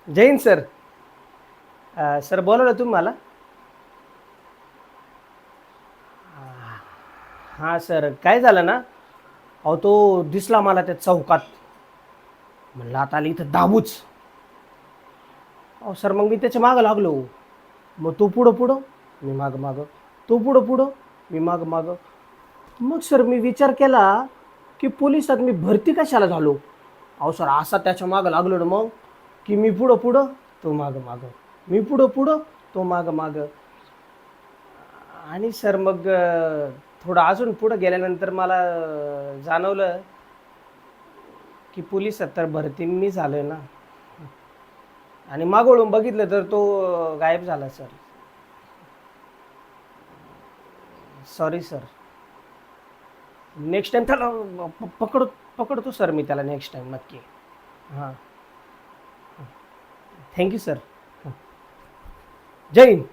जय Hind sir. Sir बोलवलं तुम्ही मला? हां सर, काय झालं ना, अहो तो दिसला मला त्या चौकात. म्हणलं आता आली इथं दाबूच. अहो सर, मग मी त्याच्या मागं लागलो. मग तो पुढं पुढं, मी मागं मागं. तो पुढं पुढं, मी मागं मागं. मग सर मी विचार केला की पोलिसात मी भरती कशाला झालो. अहो सर, असा त्याच्या मागं लागलो ना मग, की मी पुढं पुढं, तो मागं मागं. मी पुढं पुढं, तो मागं मागं. आणि सर मग थोडं अजून पुढं गेल्यानंतर मला जाणवलं की पोलिसात तर भरती मी झालोय ना. आणि मागवळून बघितलं तर तो गायब झाला sir. Sorry sir. Next time त्याला पकडतो सर मी त्याला नेक्स्ट टाइम नक्की. हां. Thank you sir. जय हिंद.